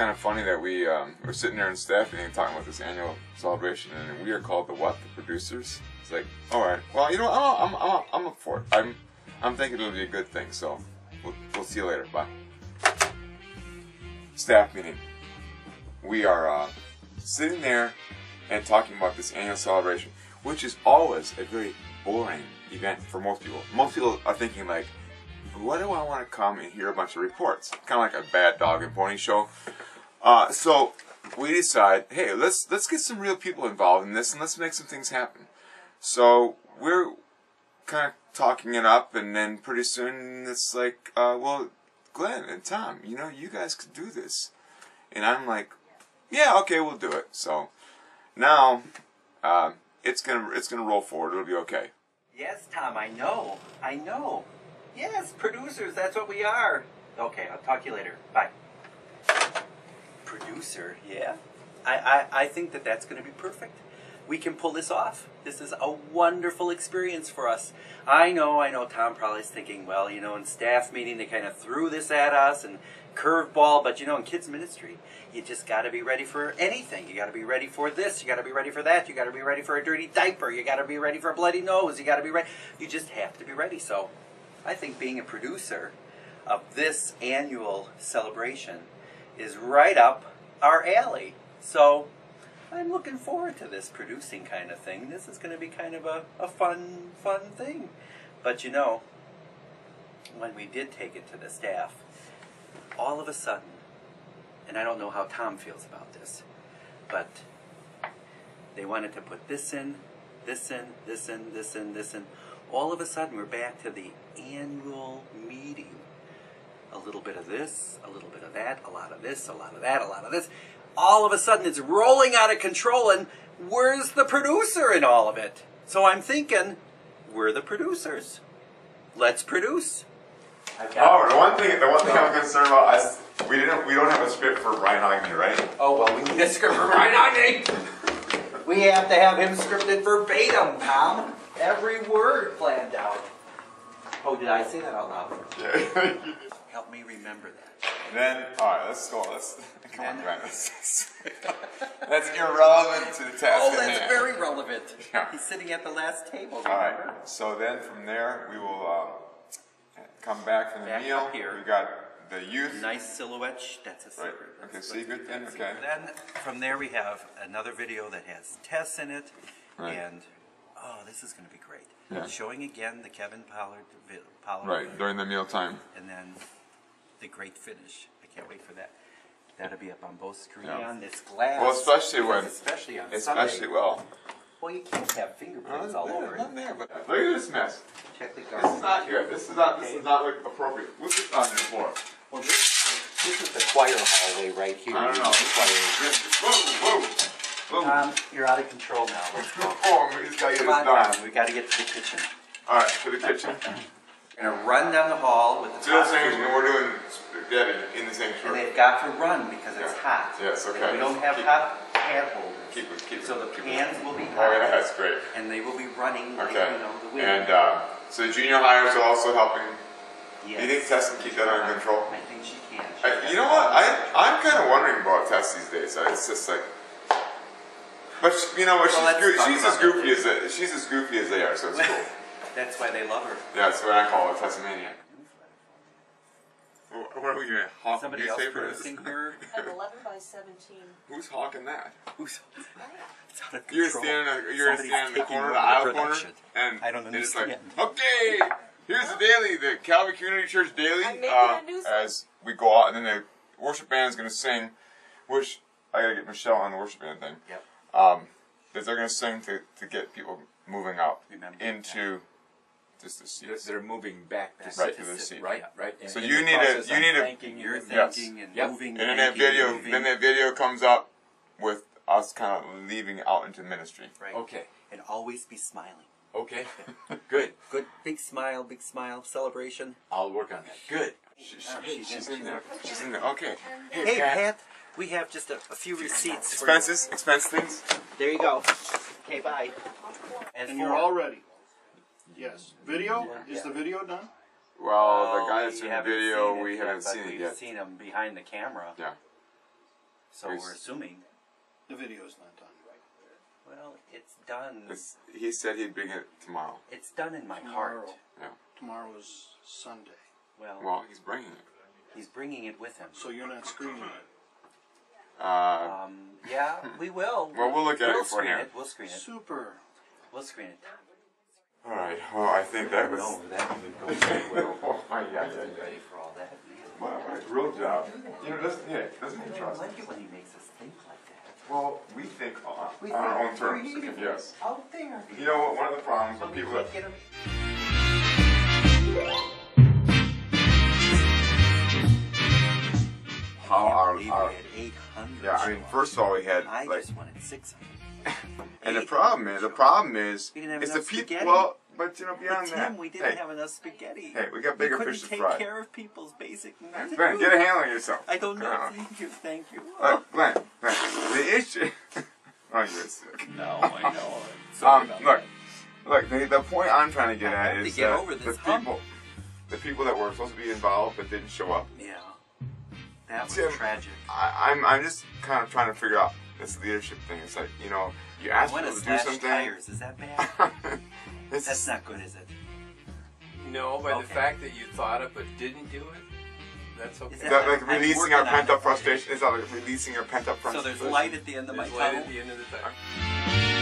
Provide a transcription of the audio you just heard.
kind of funny that we're sitting there in staff meeting talking about this annual celebration, and we are called the what? The producers. It's like, all right, well, you know, I'm up for it. I'm thinking it'll be a good thing. So we'll see you later. Bye. Staff meeting. We are sitting there and talking about this annual celebration, which is always a very boring event for most people. Most people are thinking like, what do I want to come and hear a bunch of reports? Kind of like a bad dog and pony show. So we decide, hey, let's get some real people involved in this and let's make some things happen. So we're kind of talking it up, and then pretty soon it's like, well, Glenn and Tom, you know, you guys could do this. And I'm like, yeah, okay, we'll do it. So now it's gonna roll forward. It'll be okay. Yes, Tom, I know. Yes, producers, that's what we are. Okay, I'll talk to you later. Bye. Producer, yeah. I think that's going to be perfect. We can pull this off. This is a wonderful experience for us. I know Tom probably is thinking, well, you know, in staff meeting they kind of threw this at us and curveball, but you know, in kids ministry, you just got to be ready for anything. You got to be ready for this, you got to be ready for that, you got to be ready for a dirty diaper, you got to be ready for a bloody nose, you got to be ready. You just have to be ready. So I think being a producer of this annual celebration is right up our alley. So I'm looking forward to this producing kind of thing. This is going to be kind of a fun thing. But you know, when we did take it to the staff, all of a sudden, and I don't know how Tom feels about this, but they wanted to put this in, this in, this in, this in, this in. All of a sudden, we're back to the annual meeting. A little bit of this, a little bit of that, a lot of this, a lot of that, a lot of this. All of a sudden, it's rolling out of control, and where's the producer in all of it? So I'm thinking, we're the producers. Let's produce. Oh, the one thing I'm concerned about is we don't have a script for Brian Hogney, right? Oh well, we need a script for Brian Hogney. We have to have him scripted verbatim, Tom. Every word planned out. Oh, did I say that out loud? Yeah. Help me remember that. And then, all right, let's go. Come on, Brian. That's irrelevant to the task Oh, at that's hand. very relevant. Yeah. He's sitting at the last table. All Remember? right. So then from there we will come back from the Back meal. up here. We got the youth. Nice silhouette. That's a secret. Right. Okay. See, good thing. Okay. Then from there we have another video that has Tess in it, Right. and oh, this is going to be great. Yeah. Showing again the Kevin Pollard Right during the meal time. and then the great finish. I can't wait for that. That'll be up on both screens. Yeah. On this glass. Well, especially when, especially on especially Sunday. well. Well, you can't have fingerprints all over it. Not there, but look at this mess. Check the This garbage. is not good. This is not like appropriate. What's this on the floor? Well, this is the choir hallway right here. I don't know. Whoa. You're out of control now. Let's go. Oh, he's got to get Come his on, done. Tom. We got to get to the kitchen. All right, to the kitchen. We're gonna run down the hall with the Still top saying food, we're doing spaghetti in the same and shirt. they've got to run because it's Yeah. hot. Yes, okay. And we don't have Keep- hot pan holders. Keep it. So the pans will be Oh hot. yeah, that's great. And they will be running like, Okay. you know, the wind. And so the junior hires are also helping. Yes. Do you think Tess can keep that under control? I think she can. You know what? I'm kind of wondering about Tess these days. It's just like, but you know what? She's as goofy as they are. So it's cool. That's why they love her. Yeah, that's what I call it, Tessamania. What are we doing? Hawk Somebody else newspapers? producing her. An 11 by 17. Who's hawking that? Who's it's out of You're control. standing in Somebody's the taking corner, over the aisle corner, production. and I don't it's like, understand. okay, here's the daily, the Calvary Community Church Daily. I'm making a news- as we go out, and then the worship band is going to sing, which I got to get Michelle on the worship band thing. Yep. That they're going to sing to get people moving out Remember into just the seats. They're moving back to Right sit, to the seat. right, right. So And you in the need to- process, you I'm need to- thanking You're and Yes. thinking and Yep. moving. And then that video comes up with us kind of leaving out into ministry. Right. Okay, And always be smiling. okay, good. Good. Big smile, celebration. I'll work on that. Good. She's in there. She's in there. Okay. Hey, Pat, we have just a few receipts. for you. Expense things. There you go. Okay, bye. And you're all ready? Yes. Video? Is the video done? Well, the guy that's we in the haven't video, seen it we yet, haven't but seen it we've yet. seen him behind the camera. Yeah. So we're assuming. The video's not done. Well, it's done. He said he'd bring it tomorrow. It's done in my heart. Yeah. Tomorrow is Sunday. Well, he's bringing it. He's bringing it with him. So you're not screening it. Yeah, we will. Well, we'll look at it screen beforehand. it. We'll screen it. Super. We'll screen it. All right. Well, I think that was. No, that would go very well. Oh my God. Ready for all that? Wow, real job. You know, doesn't he I trust? like it when he makes us think like that. Well, we think on We our think own terms. creatively. Yes. Out there. You know what? One of the problems with We people can't that get him. how I our can't believe we had 800. yeah. I mean, first of all, we had I like, just wanted 600. and the problem is, We didn't have it's the enough people. spaghetti. Well, but you know, But beyond Tim, that, we didn't have enough spaghetti. hey, we got We bigger couldn't fish to take fry. care of people's basic needs. Glenn, get a handle on yourself. I don't know. Come on. Thank you. Thank you. Look, Glenn, the issue. Oh, you're sick. No, I know. Sorry about Look, that. look. The point I'm trying to get I at have to is get that over the this hump. people that were supposed to be involved but didn't show up. Yeah. That was Tim, tragic. I'm just kind of trying to figure out this leadership thing. It's like, you know, you I ask want to people to do slash something. tires. Is that bad? It's That's not good, is it? No, by the Okay. fact that you thought it but didn't do it, that's okay. Is Is that like I'm releasing working our on pent it. up frustration? Is that like releasing our pent up So frustration? there's light at the end of my There's light tunnel. at the end of the tunnel.